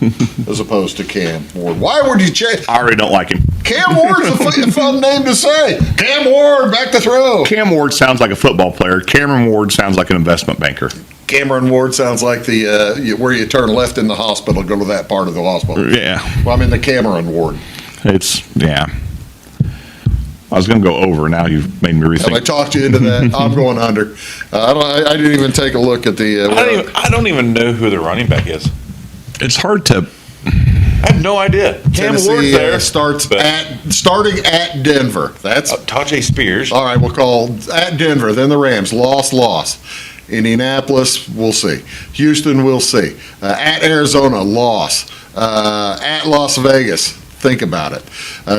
as opposed to Cam Ward. Why would you change? I already don't like him. Cam Ward's a fun name to say. Cam Ward, back to throw. Cam Ward sounds like a football player. Cameron Ward sounds like an investment banker. Cameron Ward sounds like the where you turn left in the hospital, go to that part of the hospital. Yeah. Well, I'm in the Cameron Ward. Yeah. I was going to go over. Now you've made me Have I rethink. talked you into that? I'm going under. I didn't even take a look at the. I don't even know who the running back is. It's hard to. I have no idea. Cam Ward's Tennessee there. starting at Denver. That's Tajay Spears. all right. We'll call at Denver. Then the Rams. Loss. Indianapolis, we'll see. Houston, we'll see. At Arizona, loss. At Las Vegas, think about it.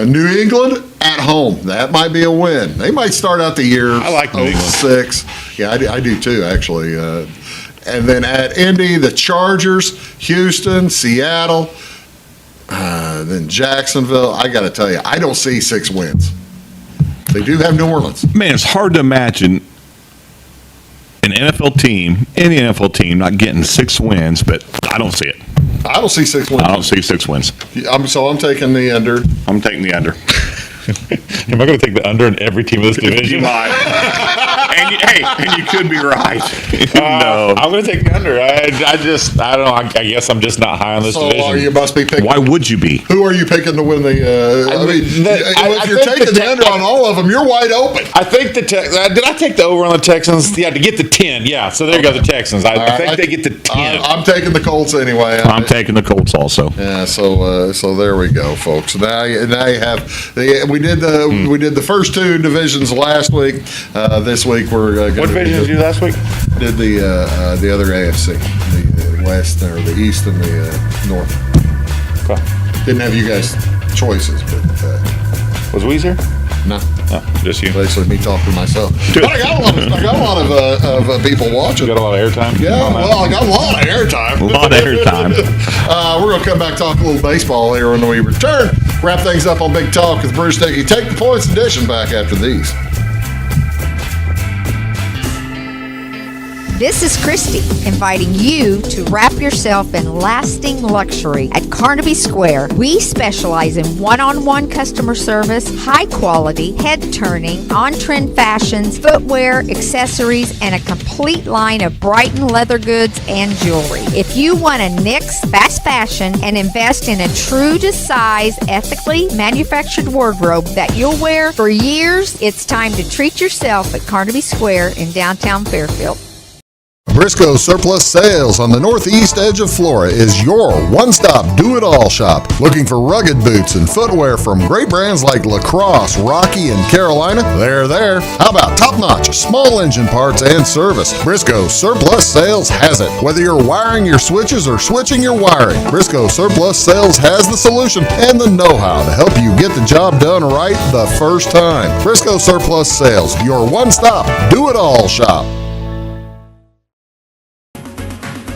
New England, at home. That might be a win. They might start out the year I like New England. 6. Yeah, I do too, actually. And then at Indy, the Chargers, Houston, Seattle, then Jacksonville. I got to tell you, I don't see 6 wins. They do have New Orleans. Man, it's hard to imagine an NFL team, any NFL team, not getting 6 wins, but I don't see it. I don't see 6 wins. I don't see 6 wins. I'm taking the under. I'm taking the under. Am I going to take the under in every team of this division? You might. and you could be right. No. I'm going to take the under. I don't know. I guess I'm just not high on this So division. you must be picking. Why would you be? Who are you picking to win the? If you're think taking the under on all of them, you're wide open. I think did I take the over on the Texans? Yeah, to get the 10. Yeah, so there you go, the Texans. I think they get the 10. I'm taking the Colts anyway. I'm taking the Colts also. Yeah, so there we go, folks. Now you have we did the first 2 divisions last week. This week we're going What division did you do last week? Did the other AFC, the West or the East and the North. Okay. Didn't have you guys choices, but Was Weez here? no. No, just you. Basically, me talking to myself. But I got a lot of people watching. You got a lot of airtime? Yeah, well, I got a lot of airtime. A lot of airtime. We're going to come back talk a little baseball here when we return. Wrap things up on Big Talk with Bruce Dickey. Take the Points edition back after these. This is Christy inviting you to wrap yourself in lasting luxury at Carnaby Square. We specialize in one-on-one customer service, high quality, head-turning, on-trend fashions, footwear, accessories, and a complete line of Brighton leather goods and jewelry. If you want to nix fast fashion and invest in a true-to-size, ethically manufactured wardrobe that you'll wear for years, it's time to treat yourself at Carnaby Square in downtown Fairfield. Briscoe Surplus Sales on the northeast edge of Flora is your one-stop do-it-all shop. Looking for rugged boots and footwear from great brands like Lacrosse, Rocky, and Carolina? They're there. How about top-notch small engine parts and service? Briscoe Surplus Sales has it. Whether you're wiring your switches or switching your wiring, Briscoe Surplus Sales has the solution and the know-how to help you get the job done right the first time. Briscoe Surplus Sales, your one-stop do-it-all shop.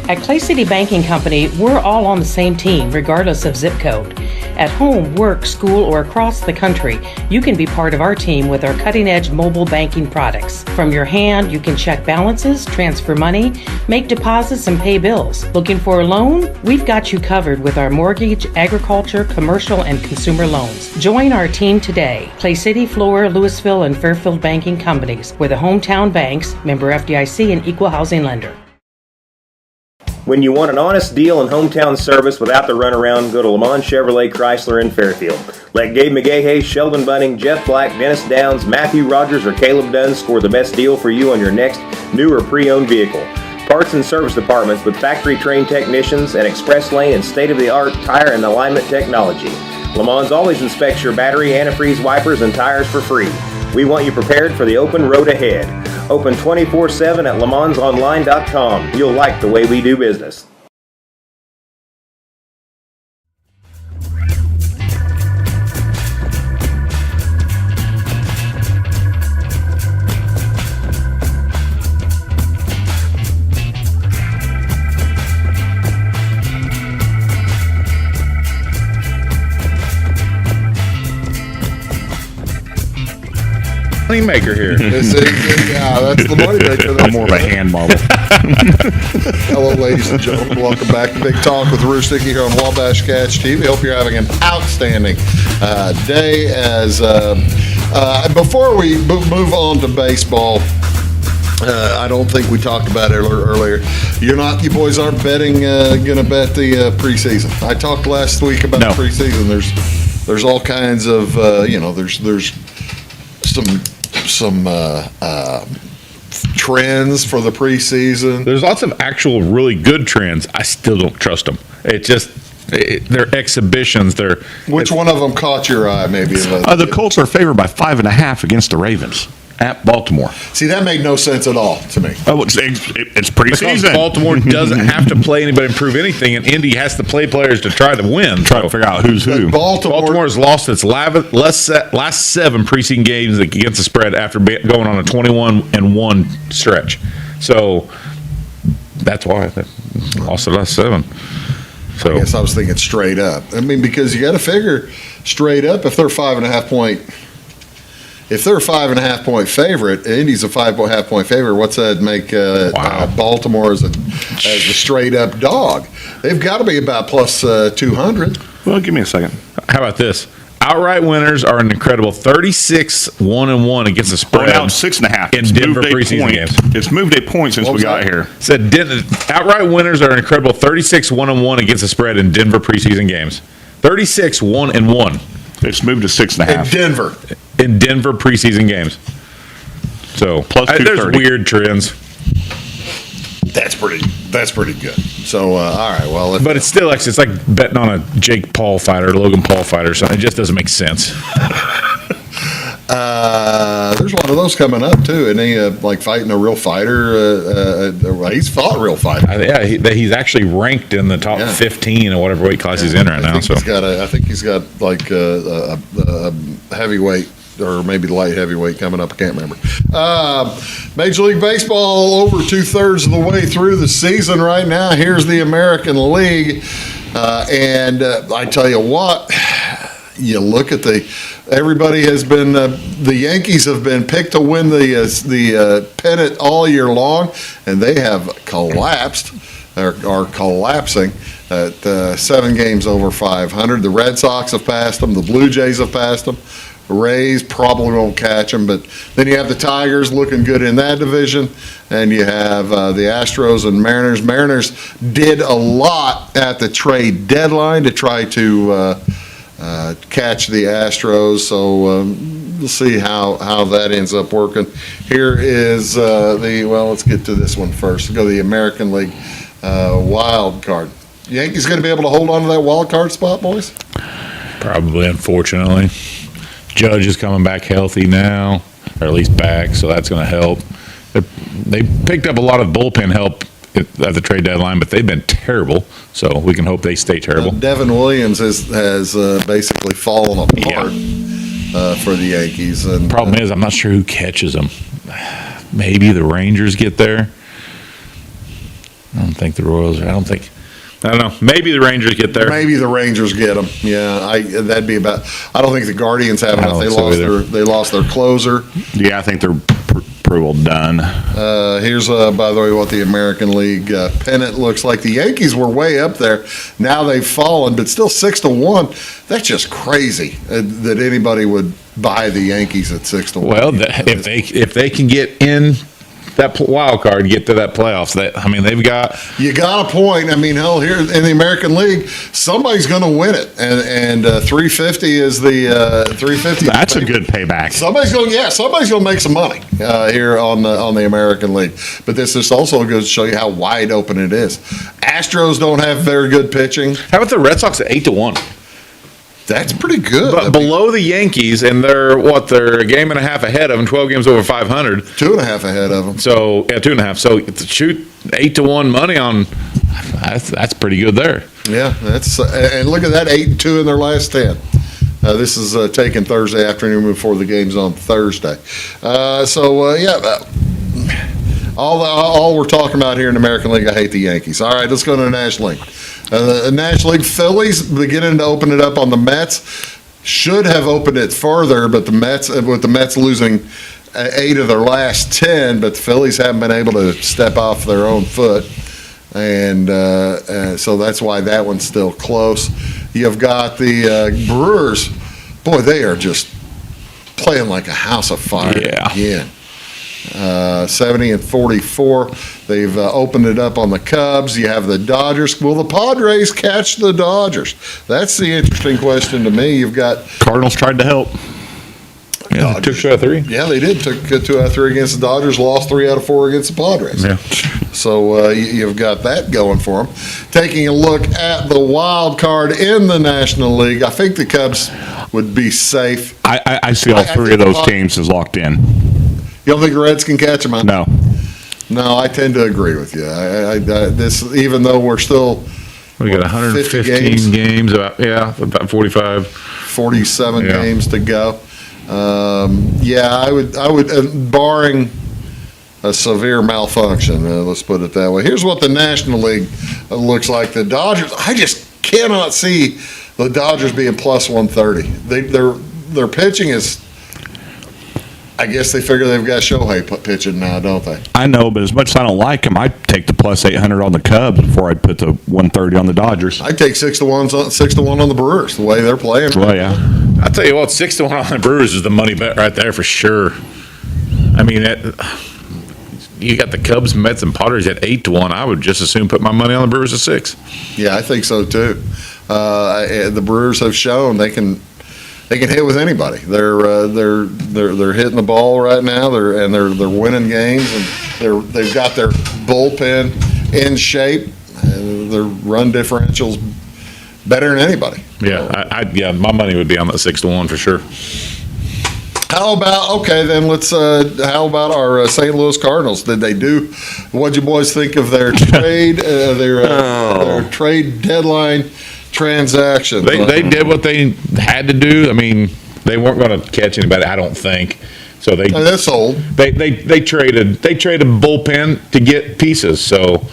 At Clay City Banking Company, we're all on the same team, regardless of zip code. At home, work, school, or across the country, you can be part of our team with our cutting-edge mobile banking products. From your hand, you can check balances, transfer money, make deposits, and pay bills. Looking for a loan? We've got you covered with our mortgage, agriculture, commercial, and consumer loans. Join our team today. Clay City, Flora, Louisville, and Fairfield Banking Companies. We're the hometown banks, member FDIC, and equal housing lender. When you want an honest deal and hometown service without the runaround, go to Lamont Chevrolet Chrysler in Fairfield. Let Gabe McGahey, Sheldon Bunning, Jeff Black, Dennis Downs, Matthew Rogers, or Caleb Dunn score the best deal for you on your next new or pre-owned vehicle. Parts and service departments with factory-trained technicians and express lane and state-of-the-art tire and alignment technology. Lamont always inspects your battery, antifreeze, wipers, and tires for free. We want you prepared for the open road ahead. Open 24/7 at LeMansOnline.com. You'll like the way we do business. Moneymaker here. Yeah, that's the moneymaker. I'm more of a hand model. Hello, ladies and gentlemen. Welcome back to Big Talk with Bruce Dickey here on Wabash Catch TV. Hope you're having an outstanding day. As before we move on to baseball, I don't think we talked about it earlier. You boys aren't betting, going to bet the preseason. I talked last week about the preseason. There's all kinds of, there's some trends for the preseason. There's lots of actual really good trends. I still don't trust them. They're exhibitions. Which one of them caught your eye? Maybe the Colts are favored by 5.5 against the Ravens at Baltimore. See, that made no sense at all to me. Oh, it's preseason. Because Baltimore doesn't have to play anybody and prove anything, and Indy has to play players to try to win. Try to figure out who's who. Baltimore's lost its last 7 preseason games against the spread after going on a 21-1 stretch. So that's why they lost the last 7. So I guess I was thinking straight up. I mean, because you got to figure straight up if they're 5.5 point. If they're a 5.5 point favorite, Indy's a 5.5 point favorite. What's that make Baltimore as a straight up dog? They've got to be about plus 200. Well, give me a second. How about this? Outright winners are an incredible 36-1-1 against the spread. Now it's 6.5 in Denver preseason games. It's moved a point since we got here. Said outright winners are an incredible 36-1-1 against the spread in Denver preseason games. 36-1-1. It's moved to 6.5 in Denver preseason games. So plus there's weird trends. That's pretty good. So all right, well, but it's still it's like betting on a Jake Paul fighter, Logan Paul fighter or something. It just doesn't make sense. There's a lot of those coming up too, and he like fighting a real fighter. He's fought a real fighter. He's actually ranked in the top 15 or whatever weight class he's in right now. So I think he's got like a heavyweight or maybe the light heavyweight coming up. I can't remember. Major League Baseball over 2/3 of the way through the season right now. Here's the American League, and I tell you what, you look at everybody has been the Yankees have been picked to win the pennant all year long, and they have collapsed. Are collapsing at 7 games over 500. The Red Sox have passed them. The Blue Jays have passed them. The Rays probably won't catch them, but then you have the Tigers looking good in that division, and you have the Astros and Mariners. Mariners did a lot at the trade deadline to try to catch the Astros, so we'll see how that ends up working. Here is let's get to this one first. We'll go to the American League wild card. Yankees going to be able to hold on to that wild card spot, boys? Probably, unfortunately. Judge is coming back healthy now, or at least back, so that's going to help. They picked up a lot of bullpen help at the trade deadline, but they've been terrible, so we can hope they stay terrible. Devin Williams has basically fallen apart for the Yankees. And problem is, I'm not sure who catches them. Maybe the Rangers get there. I don't think the Royals. I don't know. Maybe the Rangers get there. Maybe the Rangers get them. Yeah, that'd be about. I don't think the Guardians have enough. They lost their closer. Yeah, I think they're pretty well done. Here's by the way what the American League pennant looks like. The Yankees were way up there. Now they've fallen, but still 6-1. That's just crazy that anybody would buy the Yankees at 6-1. Well, if they can get in that wild card, get to that playoffs. They've got. You got a point. I mean, hell, here in the American League, somebody's going to win it, and 350 is the 350. That's a good payback. Somebody's going to make some money here on the American League. But this is also going to show you how wide open it is. Astros don't have very good pitching. How about the Red Sox at 8-1? That's pretty good. But below the Yankees, and they're a game and a half ahead of them, 12 games over 500. 2.5 ahead of them. So, 2.5. So, shoot 8-1 money on, that's pretty good there. Yeah, that's and look at that, 8-2 in their last 10. This is taken Thursday afternoon before the game's on Thursday. All we're talking about here in the American League, I hate the Yankees. All right, let's go to the National League. The National League, Phillies beginning to open it up on the Mets. Should have opened it further, but with the Mets losing 8 of their last 10, but the Phillies haven't been able to step off their own foot. And so that's why that one's still close. You've got the Brewers. Boy, they are just playing like a house of fire again. 70-44. They've opened it up on the Cubs. You have the Dodgers. Will the Padres catch the Dodgers? That's the interesting question to me. You've got Cardinals tried to help. Yeah, they took 2 out of 3. Yeah, they did. Took 2 out of 3 against the Dodgers, lost 3 out of 4 against the Padres. Yeah. So you've got that going for them. Taking a look at the wild card in the National League, I think the Cubs would be safe. I see all 3 of those teams as locked in. You don't think the Reds can catch them? No. No, I tend to agree with you. This, even though we're still We got 115 games, about 45. 47 games to go. I would, barring a severe malfunction, let's put it that way. Here's what the National League looks like. The Dodgers, I just cannot see the Dodgers being plus 130. Their pitching is, I guess they figure they've got Shohei pitching now, don't they? I know, but as much as I don't like him, I'd take the plus 800 on the Cubs before I'd put the 130 on the Dodgers. I'd take 6-1 on the Brewers, the way they're playing. Well, yeah. I tell you what, 6-1 on the Brewers is the money bet right there for sure. I mean, you got the Cubs, Mets, and Padres at 8-1. I would just as soon put my money on the Brewers at 6. Yeah, I think so too. The Brewers have shown they can hit with anybody. They're hitting the ball right now. They're winning games, and they've got their bullpen in shape. Their run differential's better than anybody. Yeah, my money would be on that 6-1 for sure. How about how about our St. Louis Cardinals? Did they do? What'd you boys think of their trade? Their trade deadline transaction. They did what they had to do. I mean, they weren't going to catch anybody, I don't think. So that's old. They traded bullpen to get pieces. So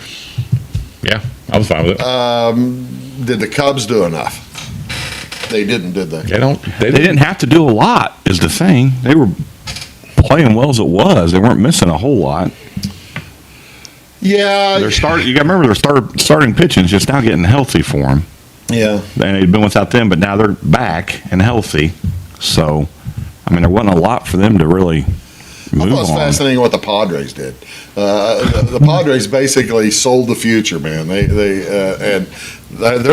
yeah, I was fine with it. Did the Cubs do enough? They didn't, did they? They didn't have to do a lot, is the thing. They were playing well as it was. They weren't missing a whole lot. Yeah. You got to remember their starting pitching is just now getting healthy for them. Yeah. They'd been without them, but now they're back and healthy. So, I mean, there wasn't a lot for them to really move on. I thought it was fascinating what the Padres did. The Padres basically sold the future, man. They're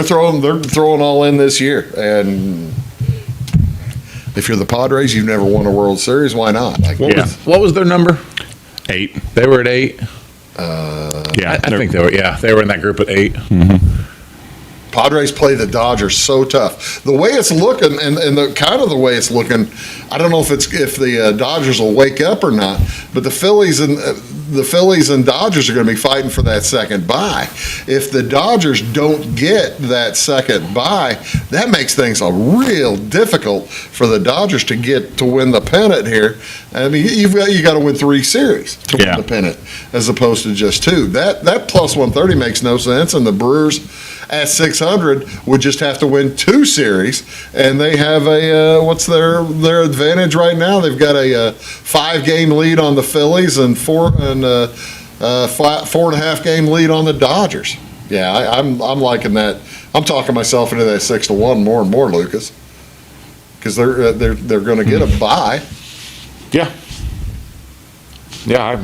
throwing all in this year. And if you're the Padres, you've never won a World Series. Why not? What was their number? 8. They were at 8. I think they were. Yeah, they were in that group at 8. Mm-hmm. Padres play the Dodgers so tough. The way it's looking, and the way it's looking, I don't know if the Dodgers will wake up or not. But the Phillies and Dodgers are going to be fighting for that second bye. If the Dodgers don't get that second bye, that makes things a real difficult for the Dodgers to win the pennant here. I mean, you got to win 3 series to win the pennant, as opposed to just 2. That plus 130 makes no sense, and the Brewers at 600 would just have to win 2 series, and they have what's their advantage right now? They've got a 5-game lead on the Phillies and 4.5 game lead on the Dodgers. Yeah, I'm liking that. I'm talking myself into that 6-1 more and more, Lucas, because they're going to get a bye. Yeah. You're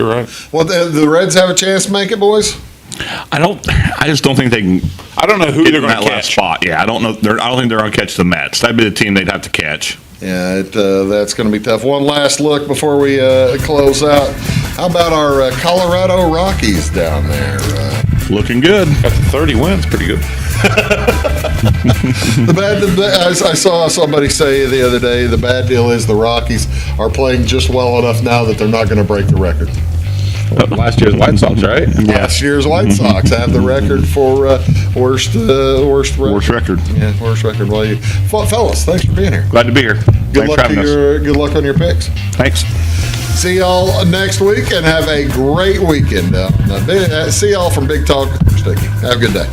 right. Well, the Reds have a chance to make it, boys. I just don't think they can. I don't know who they're going to catch. Last spot. Yeah, I don't know. I don't think they're going to catch the Mets. That'd be the team they'd have to catch. Yeah, that's going to be tough. One last look before we close out. How about our Colorado Rockies down there? Looking good. Got the 30 wins. Pretty good. I saw somebody say the other day, the bad deal is the Rockies are playing just well enough now that they're not going to break the record. Last year's White Sox, right? Last year's White Sox have the record for worst record. Yeah, worst record. Well, fellas, thanks for being here. Glad to be here. Good luck on your picks. Thanks. See y'all next week and have a great weekend. See y'all from Big Talk. Dickey. Have a good day.